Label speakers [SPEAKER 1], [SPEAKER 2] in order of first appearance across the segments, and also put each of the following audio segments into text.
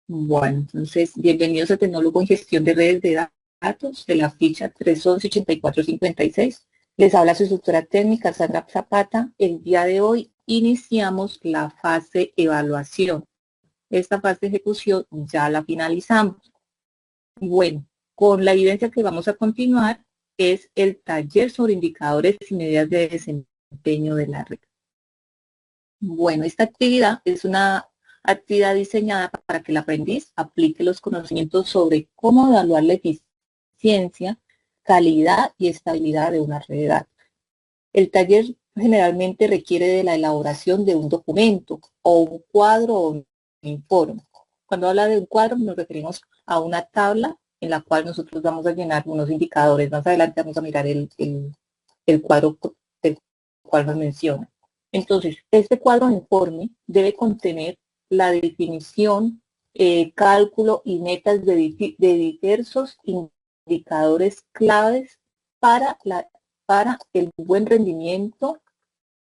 [SPEAKER 1] Bueno, entonces, bienvenidos a Tecnólogo en Gestión de Redes de Datos de la ficha 311-8456. Les habla su instructora técnica, Sandra Zapata. El día de hoy iniciamos la fase evaluación. Esta fase de ejecución ya la finalizamos. Bueno, con la evidencia que vamos a continuar es el taller sobre indicadores y medidas de desempeño de la red. Bueno, esta actividad es una actividad diseñada para que el aprendiz aplique los conocimientos sobre cómo evaluar la eficiencia, calidad y estabilidad de una red de datos. El taller generalmente requiere de la elaboración de un documento o un cuadro o un informe. Cuando habla de un cuadro nos referimos a una tabla en la cual nosotros vamos a llenar unos indicadores. Más adelante vamos a mirar el cuadro del cual nos menciona. Entonces, este cuadro de informe debe contener la definición, cálculo y metas de diversos indicadores claves para el buen rendimiento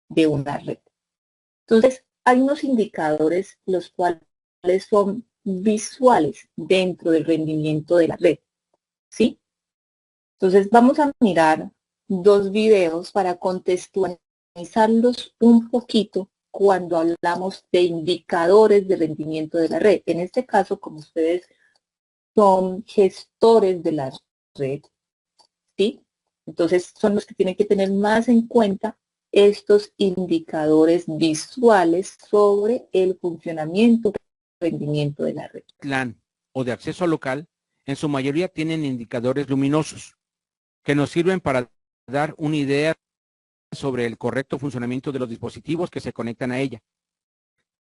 [SPEAKER 1] de una red. Entonces, hay unos indicadores los cuales son visuales dentro del rendimiento de la red, ¿sí? Entonces, vamos a mirar dos videos para contextualizarlos un poquito cuando hablamos de indicadores de rendimiento de la red. En este caso, como ustedes son gestores de la red, ¿sí? Entonces, son los que tienen que tener más en cuenta estos indicadores visuales sobre el funcionamiento y rendimiento de la red.
[SPEAKER 2] LAN o de acceso local, en su mayoría tienen indicadores luminosos que nos sirven para dar una idea sobre el correcto funcionamiento de los dispositivos que se conectan a ella.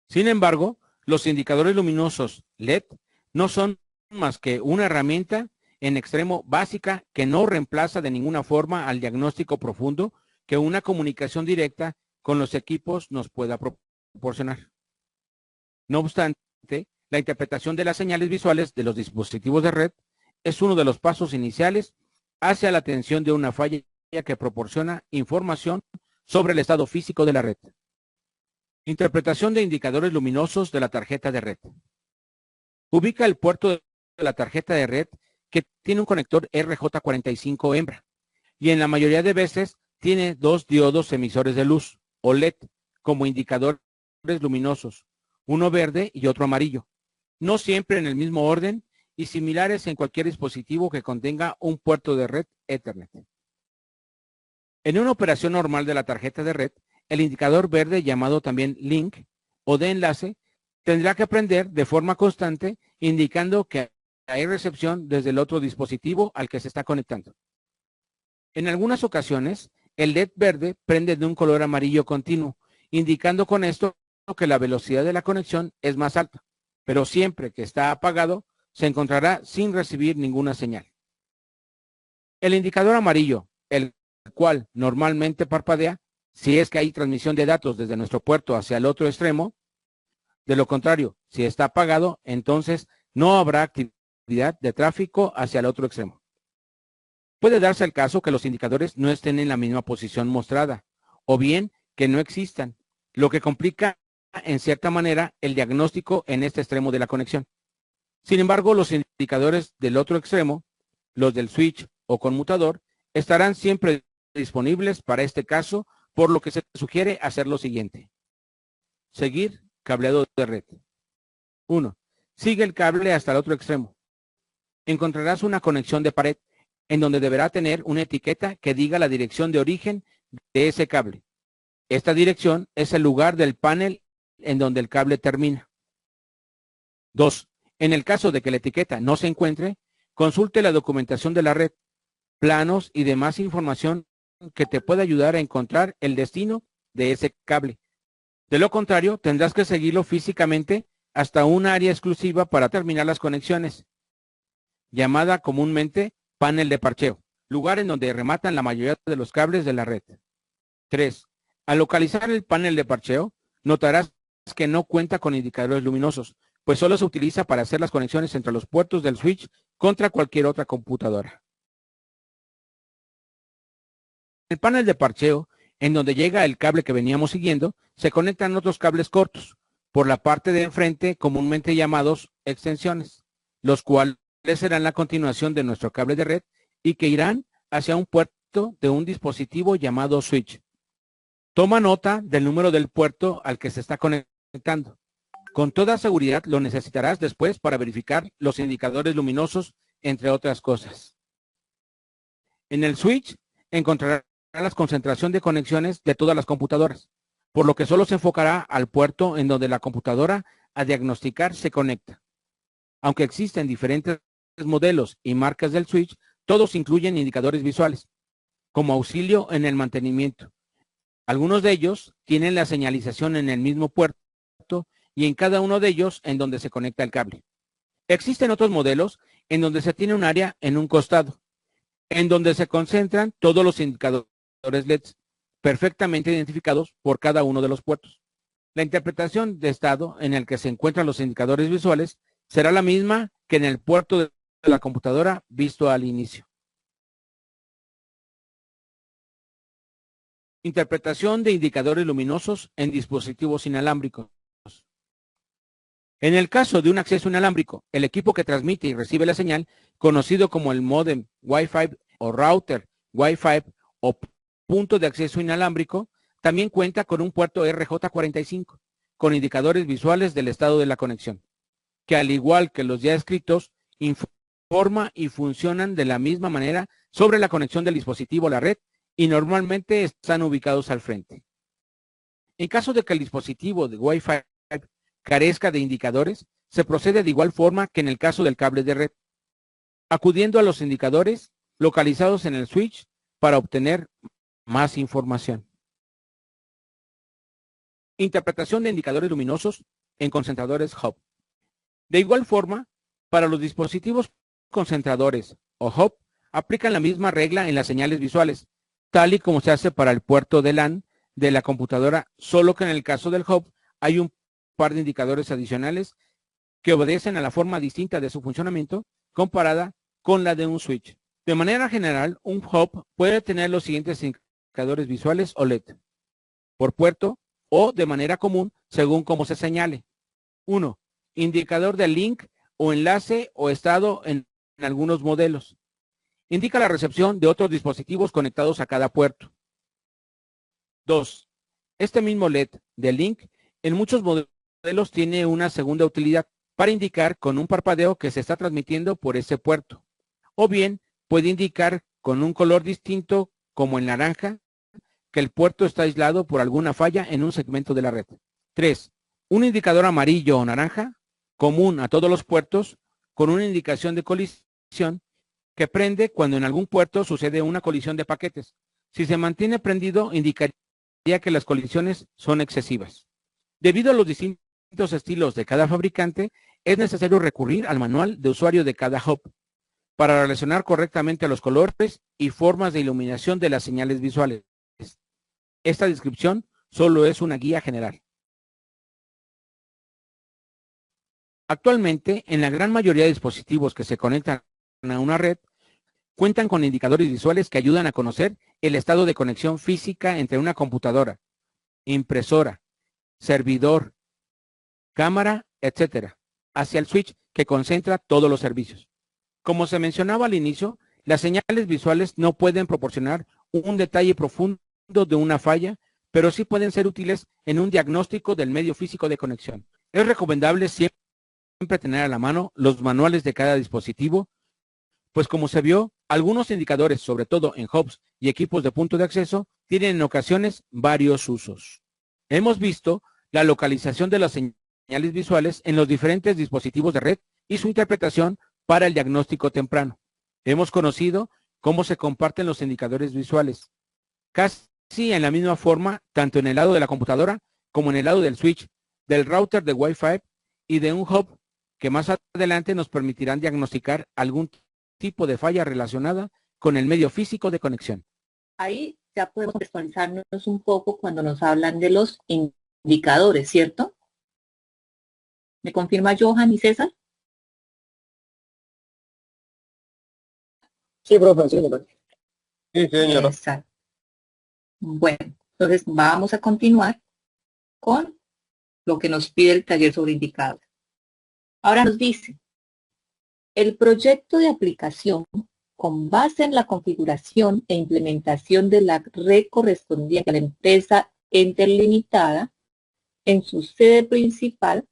[SPEAKER 2] Sin embargo, los indicadores luminosos LED no son más que una herramienta en extremo básica que no reemplaza de ninguna forma al diagnóstico profundo que una comunicación directa con los equipos nos pueda proporcionar. No obstante, la interpretación de las señales visuales de los dispositivos de red es uno de los pasos iniciales hacia la atención de una falla que proporciona información sobre el estado físico de la red. Interpretación de indicadores luminosos de la tarjeta de red. Ubica el puerto de la tarjeta de red que tiene un conector RJ45 hembra y en la mayoría de veces tiene dos diodos emisores de luz o LED como indicadores luminosos, uno verde y otro amarillo, no siempre en el mismo orden y similares en cualquier dispositivo que contenga un puerto de red Ethernet. En una operación normal de la tarjeta de red, el indicador verde, llamado también link o de enlace, tendrá que prender de forma constante, indicando que hay recepción desde el otro dispositivo al que se está conectando. En algunas ocasiones, el LED verde prende de un color amarillo continuo, indicando con esto que la velocidad de la conexión es más alta, pero siempre que está apagado, se encontrará sin recibir ninguna señal. El indicador amarillo, el cual normalmente parpadea, si es que hay transmisión de datos desde nuestro puerto hacia el otro extremo. De lo contrario, si está apagado, entonces no habrá actividad de tráfico hacia el otro extremo. Puede darse el caso que los indicadores no estén en la misma posición mostrada, o bien que no existan, lo que complica en cierta manera el diagnóstico en este extremo de la conexión. Sin embargo, los indicadores del otro extremo, los del switch o conmutador, estarán siempre disponibles para este caso, por lo que se sugiere hacer lo siguiente. Seguir cableado de red. 1. Sigue el cable hasta el otro extremo. Encontrarás una conexión de pared en donde deberá tener una etiqueta que diga la dirección de origen de ese cable. Esta dirección es el lugar del panel en donde el cable termina. 2. En el caso de que la etiqueta no se encuentre, consulte la documentación de la red, planos y demás información que te pueda ayudar a encontrar el destino de ese cable. De lo contrario, tendrás que seguirlo físicamente hasta un área exclusiva para terminar las conexiones, llamada comúnmente panel de parcheo, lugar en donde rematan la mayoría de los cables de la red. 3. Al localizar el panel de parcheo, notarás que no cuenta con indicadores luminosos, pues solo se utiliza para hacer las conexiones entre los puertos del switch contra cualquier otra computadora. En el panel de parcheo, en donde llega el cable que veníamos siguiendo, se conectan otros cables cortos, por la parte de enfrente comúnmente llamados extensiones, los cuales serán la continuación de nuestro cable de red y que irán hacia un puerto de un dispositivo llamado switch. Toma nota del número del puerto al que se está conectando. Con toda seguridad lo necesitarás después para verificar los indicadores luminosos, entre otras cosas. En el switch encontrarás la concentración de conexiones de todas las computadoras, por lo que solo se enfocará al puerto en donde la computadora a diagnosticar se conecta. Aunque existen diferentes modelos y marcas del switch, todos incluyen indicadores visuales, como auxilio en el mantenimiento. Algunos de ellos tienen la señalización en el mismo puerto y en cada uno de ellos en donde se conecta el cable. Existen otros modelos en donde se tiene un área en un costado, en donde se concentran todos los indicadores LEDs, perfectamente identificados por cada uno de los puertos. La interpretación de estado en el que se encuentran los indicadores visuales será la misma que en el puerto de la computadora visto al inicio. Interpretación de indicadores luminosos en dispositivos inalámbricos. En el caso de un acceso inalámbrico, el equipo que transmite y recibe la señal, conocido como el módem Wi-Fi o router Wi-Fi o punto de acceso inalámbrico, también cuenta con un puerto RJ45, con indicadores visuales del estado de la conexión, que al igual que los ya escritos, informa y funcionan de la misma manera sobre la conexión del dispositivo a la red y normalmente están ubicados al frente. En caso de que el dispositivo de Wi-Fi carezca de indicadores, se procede de igual forma que en el caso del cable de red, acudiendo a los indicadores localizados en el switch para obtener más información. Interpretación de indicadores luminosos en concentradores hub. De igual forma, para los dispositivos concentradores o hub, aplican la misma regla en las señales visuales, tal y como se hace para el puerto de LAN de la computadora, solo que en el caso del hub hay un par de indicadores adicionales que obedecen a la forma distinta de su funcionamiento comparada con la de un switch. De manera general, un hub puede tener los siguientes indicadores visuales o LED, por puerto o de manera común según cómo se señale. 1. Indicador de link o enlace o estado en algunos modelos. Indica la recepción de otros dispositivos conectados a cada puerto. 2. Este mismo LED de link en muchos modelos tiene una segunda utilidad para indicar con un parpadeo que se está transmitiendo por ese puerto. O bien puede indicar con un color distinto como el naranja que el puerto está aislado por alguna falla en un segmento de la red. 3. Un indicador amarillo o naranja común a todos los puertos con una indicación de colisión que prende cuando en algún puerto sucede una colisión de paquetes. Si se mantiene prendido, indicaría que las colisiones son excesivas. Debido a los distintos estilos de cada fabricante, es necesario recurrir al manual de usuario de cada hub para relacionar correctamente los colores y formas de iluminación de las señales visuales. Esta descripción solo es una guía general. Actualmente, en la gran mayoría de dispositivos que se conectan a una red, cuentan con indicadores visuales que ayudan a conocer el estado de conexión física entre una computadora, impresora, servidor, cámara, etcétera, hacia el switch que concentra todos los servicios. Como se mencionaba al inicio, las señales visuales no pueden proporcionar un detalle profundo de una falla, pero sí pueden ser útiles en un diagnóstico del medio físico de conexión. Es recomendable siempre tener a la mano los manuales de cada dispositivo, pues como se vio, algunos indicadores, sobre todo en hubs y equipos de punto de acceso, tienen en ocasiones varios usos. Hemos visto la localización de las señales visuales en los diferentes dispositivos de red y su interpretación para el diagnóstico temprano. Hemos conocido cómo se comparten los indicadores visuales, casi en la misma forma, tanto en el lado de la computadora como en el lado del switch, del router de Wi-Fi y de un hub que más adelante nos permitirán diagnosticar algún tipo de falla relacionada con el medio físico de conexión.
[SPEAKER 1] Ahí ya podemos contextualizarnos un poco cuando nos hablan de los indicadores, ¿cierto? ¿Me confirma Johan y César?
[SPEAKER 3] Sí, profe, sí, profe. Sí, señora.
[SPEAKER 1] Exacto. Bueno, entonces vamos a continuar con lo que nos pide el taller sobre indicadores. Ahora nos dice, el proyecto de aplicación con base en la configuración e implementación de la red correspondiente a la empresa Enter Limitada en su sede principal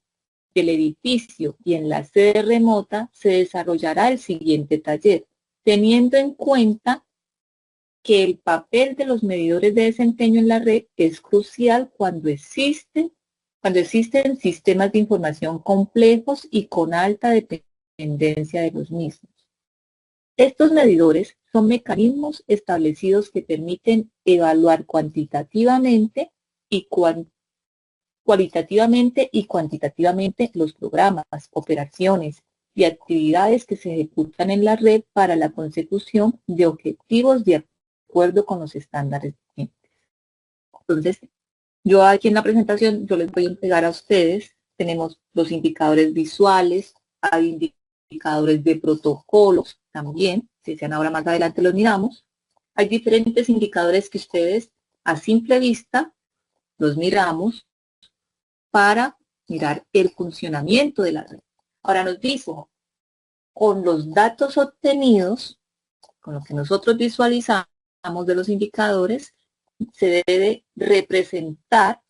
[SPEAKER 1] del edificio y en la sede remota se desarrollará el siguiente taller, teniendo en cuenta que el papel de los medidores de desempeño en la red es crucial cuando existen sistemas de información complejos y con alta dependencia de los mismos. Estos medidores son mecanismos establecidos que permiten evaluar cualitativamente y cuantitativamente los programas, operaciones y actividades que se ejecutan en la red para la consecución de objetivos de acuerdo con los estándares vigentes. Entonces, yo aquí en la presentación, yo les voy a entregar a ustedes, tenemos los indicadores visuales, hay indicadores de protocolos también, si sean ahora más adelante los miramos. Hay diferentes indicadores que ustedes a simple vista los miramos para mirar el funcionamiento de la red. Ahora nos dice, con los datos obtenidos, con lo que nosotros visualizamos de los indicadores, se debe representar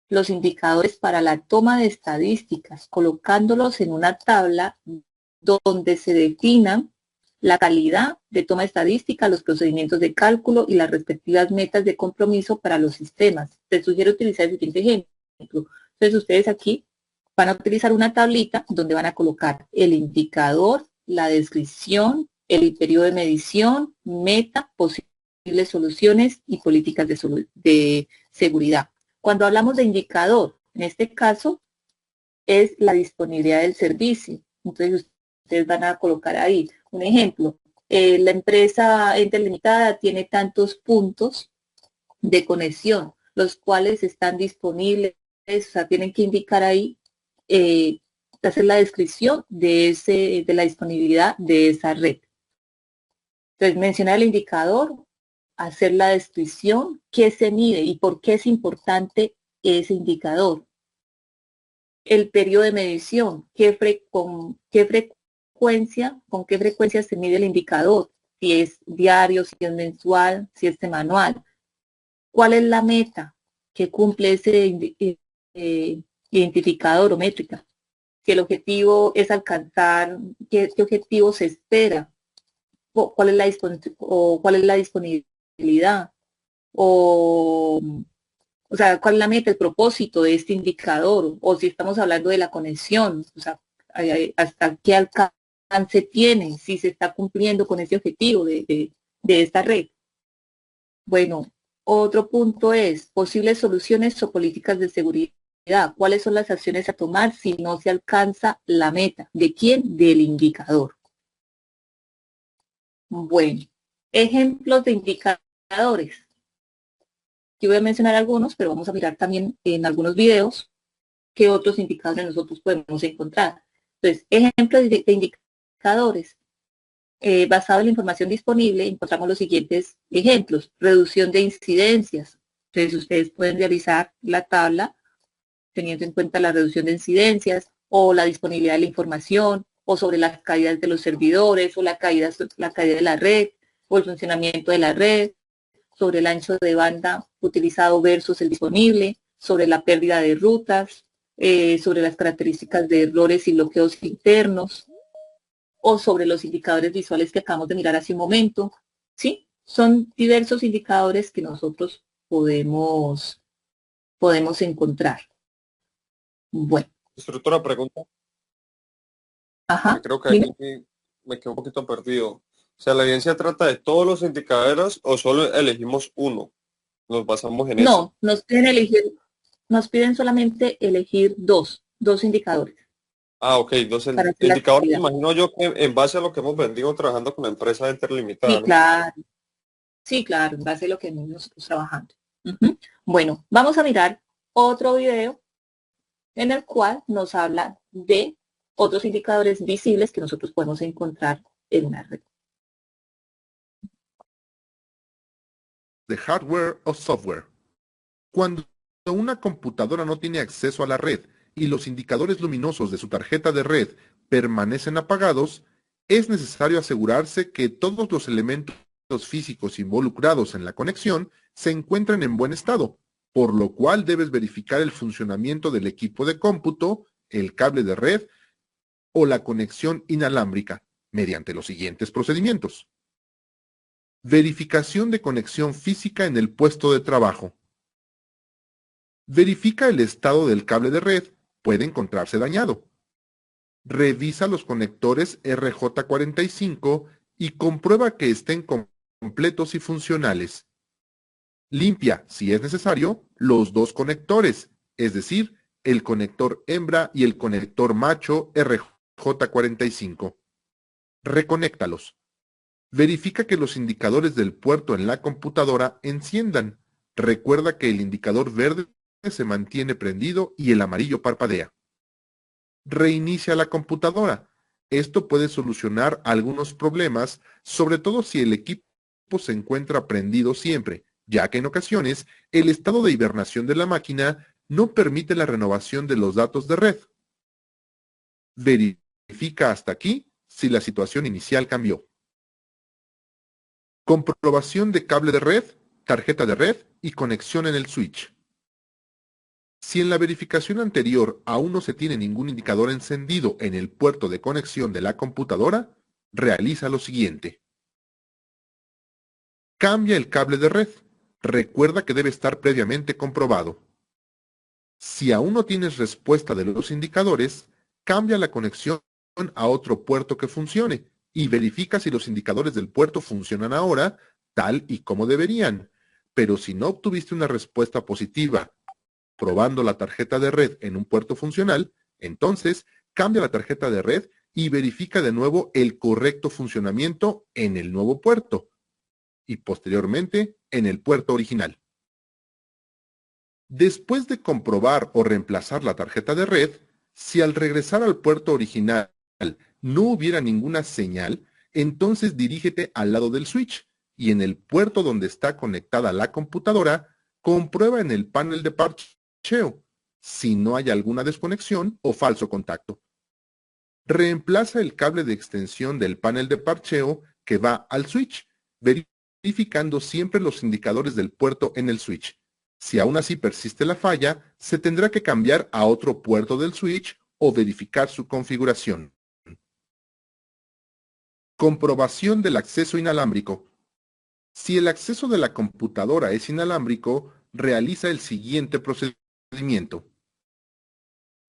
[SPEAKER 1] los indicadores para la toma de estadísticas, colocándolos en una tabla donde se definan la calidad de toma estadística, los procedimientos de cálculo y las respectivas metas de compromiso para los sistemas. Les sugiero utilizar el siguiente ejemplo. Entonces ustedes aquí van a utilizar una tablita donde van a colocar el indicador, la descripción, el periodo de medición, meta, posibles soluciones y políticas de seguridad. Cuando hablamos de indicador, en este caso es la disponibilidad del servicio. Entonces ustedes van a colocar ahí un ejemplo. La empresa Enter Limitada tiene tantos puntos de conexión, los cuales están disponibles, o sea, tienen que indicar ahí, hacer la descripción de la disponibilidad de esa red. Entonces, mencionar el indicador, hacer la descripción, qué se mide y por qué es importante ese indicador. El periodo de medición, con qué frecuencia se mide el indicador, si es diario, si es mensual, si es semanal. ¿Cuál es la meta que cumple ese identificador o métrica? Si el objetivo es alcanzar, ¿qué objetivo se espera? ¿Cuál es la disponibilidad? O sea, ¿cuál es la meta, el propósito de este indicador? O si estamos hablando de la conexión, o sea, hasta qué alcance tiene, si se está cumpliendo con ese objetivo de esta red. Bueno, otro punto es posibles soluciones o políticas de seguridad. ¿Cuáles son las acciones a tomar si no se alcanza la meta? ¿De quién? Del indicador. Bueno, ejemplos de indicadores. Yo voy a mencionar algunos, pero vamos a mirar también en algunos videos qué otros indicadores nosotros podemos encontrar. Entonces, ejemplos de indicadores. Basado en la información disponible, encontramos los siguientes ejemplos. Reducción de incidencias. Entonces, ustedes pueden realizar la tabla teniendo en cuenta la reducción de incidencias o la disponibilidad de la información o sobre las caídas de los servidores o la caída de la red o el funcionamiento de la red, sobre el ancho de banda utilizado versus el disponible, sobre la pérdida de rutas, sobre las características de errores y bloqueos internos, o sobre los indicadores visuales que acabamos de mirar hace un momento. ¿Sí? Son diversos indicadores que nosotros podemos encontrar. Bueno.
[SPEAKER 3] Instructora, pregunta.
[SPEAKER 1] Ajá.
[SPEAKER 3] Creo que aquí me quedo un poquito perdido. O sea, ¿la evidencia trata de todos los indicadores o solo elegimos uno? Nos basamos en eso.
[SPEAKER 1] No, nos piden solamente elegir dos indicadores.
[SPEAKER 3] Ah, ok, dos indicadores, me imagino yo que en base a lo que hemos venido trabajando con la empresa Enter Limitada,
[SPEAKER 1] Sí,
[SPEAKER 3] ¿no?
[SPEAKER 1] claro. Sí, claro, en base a lo que hemos nosotros trabajando. Bueno, vamos a mirar otro video en el cual nos habla de otros indicadores visibles que nosotros podemos encontrar en una red.
[SPEAKER 4] De hardware o software. Cuando una computadora no tiene acceso a la red y los indicadores luminosos de su tarjeta de red permanecen apagados, es necesario asegurarse que todos los elementos físicos involucrados en la conexión se encuentran en buen estado, por lo cual debes verificar el funcionamiento del equipo de cómputo, el cable de red o la conexión inalámbrica mediante los siguientes procedimientos. Verificación de conexión física en el puesto de trabajo. Verifica el estado del cable de red, puede encontrarse dañado. Revisa los conectores RJ45 y comprueba que estén completos y funcionales. Limpia, si es necesario, los dos conectores, es decir, el conector hembra y el conector macho RJ45. Reconéctalos. Verifica que los indicadores del puerto en la computadora enciendan. Recuerda que el indicador verde se mantiene prendido y el amarillo parpadea. Reinicia la computadora. Esto puede solucionar algunos problemas, sobre todo si el equipo se encuentra prendido siempre, ya que en ocasiones el estado de hibernación de la máquina no permite la renovación de los datos de red. Verifica hasta aquí si la situación inicial cambió. Comprobación de cable de red, tarjeta de red y conexión en el switch. Si en la verificación anterior aún no se tiene ningún indicador encendido en el puerto de conexión de la computadora, realiza lo siguiente. Cambia el cable de red. Recuerda que debe estar previamente comprobado. Si aún no tienes respuesta de los indicadores, cambia la conexión a otro puerto que funcione y verifica si los indicadores del puerto funcionan ahora tal y como deberían. Pero si no obtuviste una respuesta positiva probando la tarjeta de red en un puerto funcional, entonces cambia la tarjeta de red y verifica de nuevo el correcto funcionamiento en el nuevo puerto y posteriormente en el puerto original. Después de comprobar o reemplazar la tarjeta de red, si al regresar al puerto original no hubiera ninguna señal, entonces dirígete al lado del switch y en el puerto donde está conectada la computadora, comprueba en el panel de parcheo si no hay alguna desconexión o falso contacto. Reemplaza el cable de extensión del panel de parcheo que va al switch, verificando siempre los indicadores del puerto en el switch. Si aún así persiste la falla, se tendrá que cambiar a otro puerto del switch o verificar su configuración. Comprobación del acceso inalámbrico. Si el acceso de la computadora es inalámbrico, realiza el siguiente procedimiento.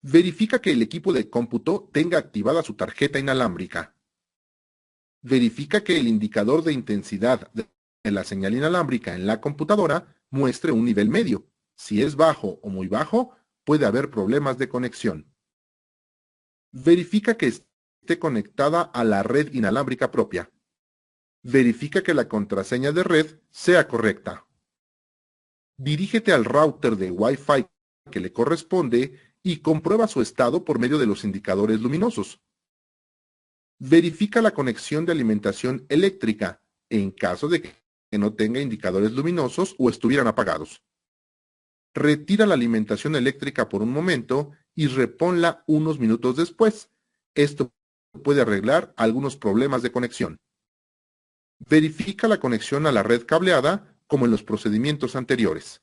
[SPEAKER 4] Verifica que el equipo de cómputo tenga activada su tarjeta inalámbrica. Verifica que el indicador de intensidad de la señal inalámbrica en la computadora muestre un nivel medio. Si es bajo o muy bajo, puede haber problemas de conexión. Verifica que esté conectada a la red inalámbrica propia. Verifica que la contraseña de red sea correcta. Dirígete al router de Wi-Fi que le corresponde y comprueba su estado por medio de los indicadores luminosos. Verifica la conexión de alimentación eléctrica en caso de que no tenga indicadores luminosos o estuvieran apagados. Retira la alimentación eléctrica por un momento y reponla unos minutos después. Esto puede arreglar algunos problemas de conexión. Verifica la conexión a la red cableada como en los procedimientos anteriores.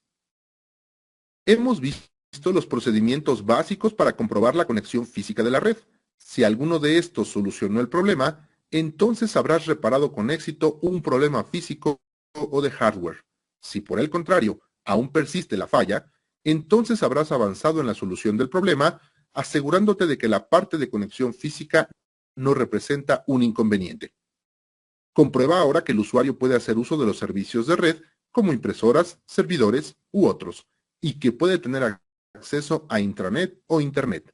[SPEAKER 4] Hemos visto los procedimientos básicos para comprobar la conexión física de la red. Si alguno de estos solucionó el problema, entonces habrás reparado con éxito un problema físico o de hardware. Si por el contrario, aún persiste la falla, entonces habrás avanzado en la solución del problema, asegurándote de que la parte de conexión física no representa un inconveniente. Comprueba ahora que el usuario puede hacer uso de los servicios de red, como impresoras, servidores u otros, y que puede tener acceso a intranet o internet.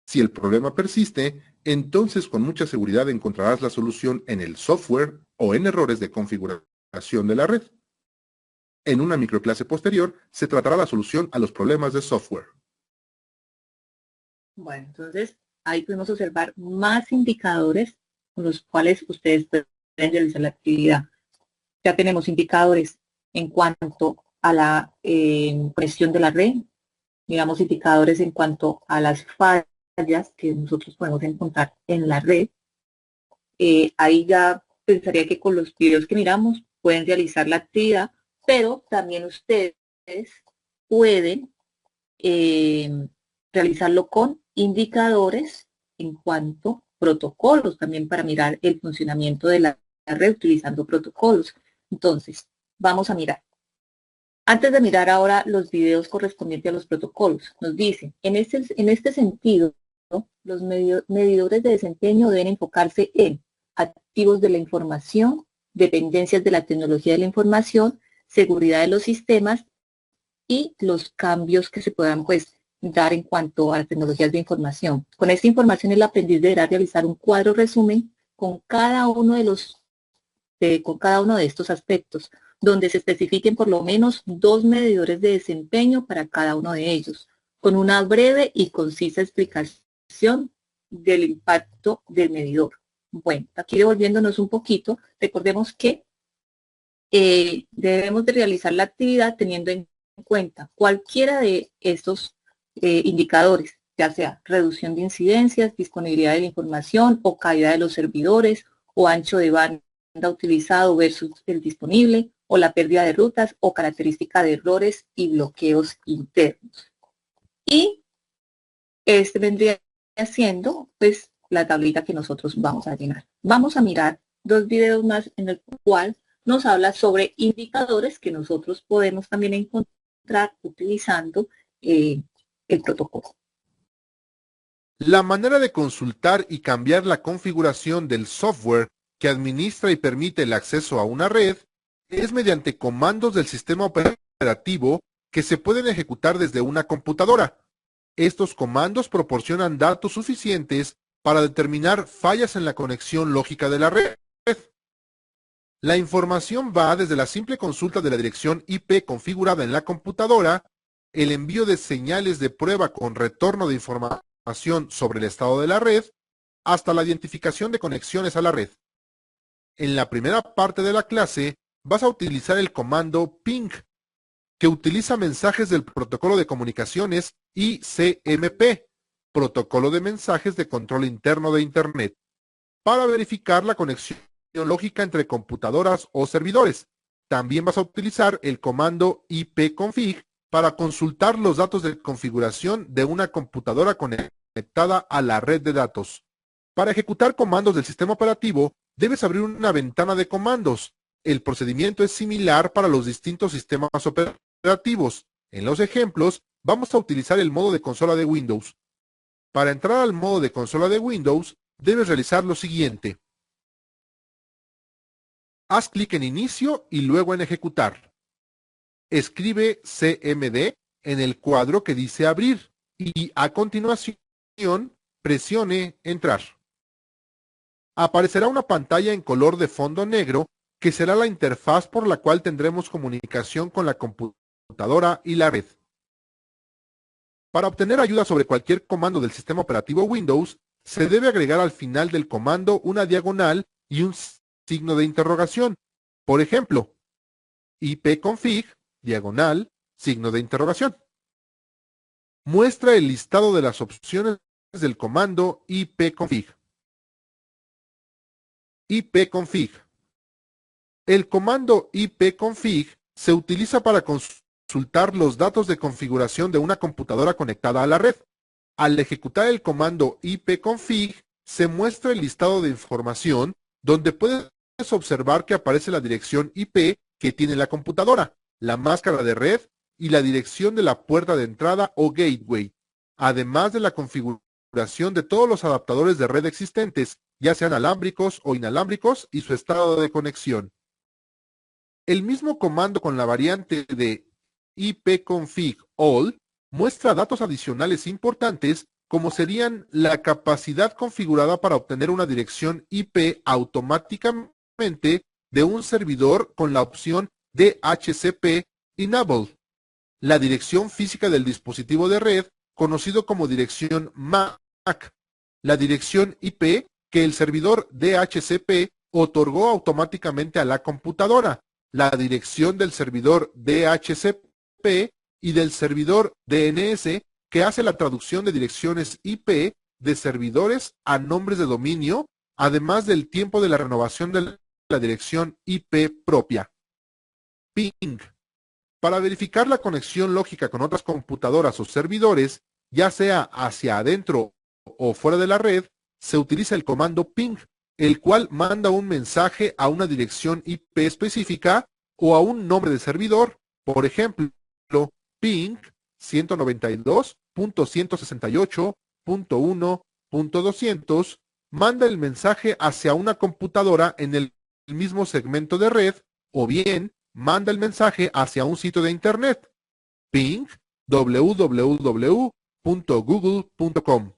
[SPEAKER 4] Si el problema persiste, entonces con mucha seguridad encontrarás la solución en el software o en errores de configuración de la red. En una microclase posterior se tratará la solución a los problemas de software.
[SPEAKER 1] Bueno, entonces ahí podemos observar más indicadores con los cuales ustedes pueden realizar la actividad. Ya tenemos indicadores en cuanto a la conexión de la red, miramos indicadores en cuanto a las fallas que nosotros podemos encontrar en la red. Ahí ya pensaría que con los videos que miramos pueden realizar la actividad, pero también ustedes pueden realizarlo con indicadores en cuanto a protocolos, también para mirar el funcionamiento de la red utilizando protocolos. Entonces, vamos a mirar. Antes de mirar ahora los videos correspondientes a los protocolos, nos dicen, en este sentido, ¿no?, los medidores de desempeño deben enfocarse en activos de la información, dependencias de la tecnología de la información, seguridad de los sistemas y los cambios que se puedan dar en cuanto a las tecnologías de información. Con esta información el aprendiz deberá realizar un cuadro resumen con cada uno de estos aspectos, donde se especifiquen por lo menos 2 medidores de desempeño para cada uno de ellos, con una breve y concisa explicación del impacto del medidor. Bueno, aquí devolviéndonos un poquito, recordemos que debemos de realizar la actividad teniendo en cuenta cualquiera de estos indicadores, ya sea reducción de incidencias, disponibilidad de la información o calidad de los servidores o ancho de banda utilizado versus el disponible o la pérdida de rutas o característica de errores y bloqueos internos. Y este vendría siendo pues la tablita que nosotros vamos a llenar. Vamos a mirar 2 videos más en el cual nos habla sobre indicadores que nosotros podemos también encontrar utilizando el protocolo.
[SPEAKER 4] La manera de consultar y cambiar la configuración del software que administra y permite el acceso a una red es mediante comandos del sistema operativo que se pueden ejecutar desde una computadora. Estos comandos proporcionan datos suficientes para determinar fallas en la conexión lógica de la red. La información va desde la simple consulta de la dirección IP configurada en la computadora, el envío de señales de prueba con retorno de información sobre el estado de la red, hasta la identificación de conexiones a la red. En la primera parte de la clase vas a utilizar el comando ping, que utiliza mensajes del protocolo de comunicaciones ICMP, protocolo de mensajes de control interno de Internet, para verificar la conexión lógica entre computadoras o servidores. También vas a utilizar el comando ipconfig para consultar los datos de configuración de una computadora conectada a la red de datos. Para ejecutar comandos del sistema operativo, debes abrir una ventana de comandos. El procedimiento es similar para los distintos sistemas operativos. En los ejemplos, vamos a utilizar el modo de consola de Windows. Para entrar al modo de consola de Windows, debes realizar lo siguiente. Haz clic en Inicio y luego en Ejecutar. Escribe CMD en el cuadro que dice Abrir y a continuación presione Entrar. Aparecerá una pantalla en color de fondo negro que será la interfaz por la cual tendremos comunicación con la computadora y la red. Para obtener ayuda sobre cualquier comando del sistema operativo Windows, se debe agregar al final del comando una diagonal y un signo de interrogación. Por ejemplo, ipconfig, diagonal, signo de interrogación. Muestra el listado de las opciones del comando ipconfig. ipconfig. El comando ipconfig se utiliza para consultar los datos de configuración de una computadora conectada a la red. Al ejecutar el comando ipconfig, se muestra el listado de información donde puedes observar que aparece la dirección IP que tiene la computadora, la máscara de red y la dirección de la puerta de entrada o gateway, además de la configuración de todos los adaptadores de red existentes, ya sean alámbricos o inalámbricos, y su estado de conexión. El mismo comando con la variante de ipconfig all muestra datos adicionales importantes como serían la capacidad configurada para obtener una dirección IP automáticamente de un servidor con la opción DHCP Enable, la dirección física del dispositivo de red conocido como dirección MAC, la dirección IP que el servidor DHCP otorgó automáticamente a la computadora, la dirección del servidor DHCP y del servidor DNS, que hace la traducción de direcciones IP de servidores a nombres de dominio, además del tiempo de la renovación de la dirección IP propia. Ping. Para verificar la conexión lógica con otras computadoras o servidores, ya sea hacia adentro o fuera de la red, se utiliza el comando ping, el cual manda un mensaje a una dirección IP específica o a un nombre de servidor. Por ejemplo, ping 192.168.1.200 manda el mensaje hacia una computadora en el mismo segmento de red, o bien manda el mensaje hacia un sitio de internet. Ping www.google.com.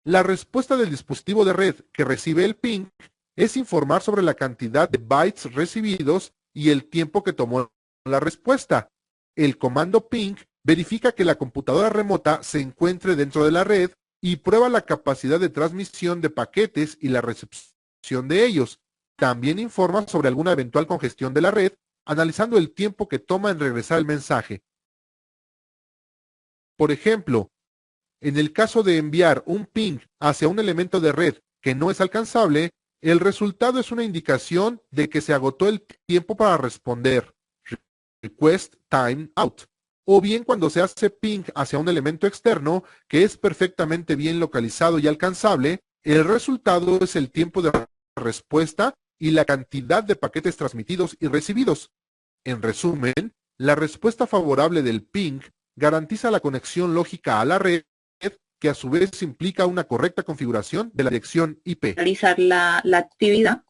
[SPEAKER 4] La respuesta del dispositivo de red que recibe el ping es informar sobre la cantidad de bytes recibidos y el tiempo que tomó la respuesta. El comando ping verifica que la computadora remota se encuentre dentro de la red y prueba la capacidad de transmisión de paquetes y la recepción de ellos. También informa sobre alguna eventual congestión de la red, analizando el tiempo que toma en regresar el mensaje. Por ejemplo, en el caso de enviar un ping hacia un elemento de red que no es alcanzable, el resultado es una indicación de que se agotó el tiempo para responder, request time out. O bien cuando se hace ping hacia un elemento externo que es perfectamente bien localizado y alcanzable, el resultado es el tiempo de respuesta y la cantidad de paquetes transmitidos y recibidos. En resumen, la respuesta favorable del ping garantiza la conexión lógica a la red, que a su vez implica una correcta configuración de la dirección IP.
[SPEAKER 1] Realizar la actividad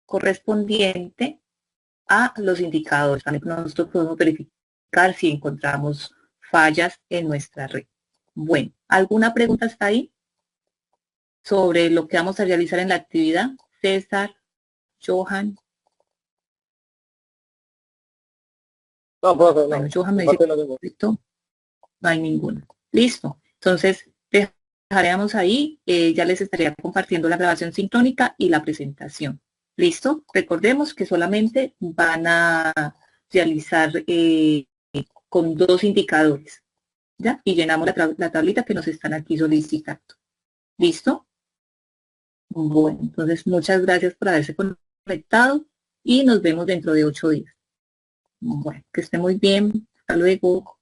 [SPEAKER 1] correspondiente a los indicadores. También nosotros podemos verificar si encontramos fallas en nuestra red. Bueno, ¿alguna pregunta hasta ahí sobre lo que vamos a realizar en la actividad? César, Johan.
[SPEAKER 3] No, profe, no.
[SPEAKER 1] Bueno, Johan me dice perfecto. No hay ninguna. Listo. Entonces, dejaremos ahí. Ya les estaría compartiendo la grabación sincrónica y la presentación. ¿Listo? Recordemos que solamente van a realizar con 2 indicadores. ¿Ya? Y llenamos la tablita que nos están aquí solicitando. ¿Listo? Bueno, entonces muchas gracias por haberse conectado y nos vemos dentro de 8 días. Bueno, que esté muy bien. Hasta luego.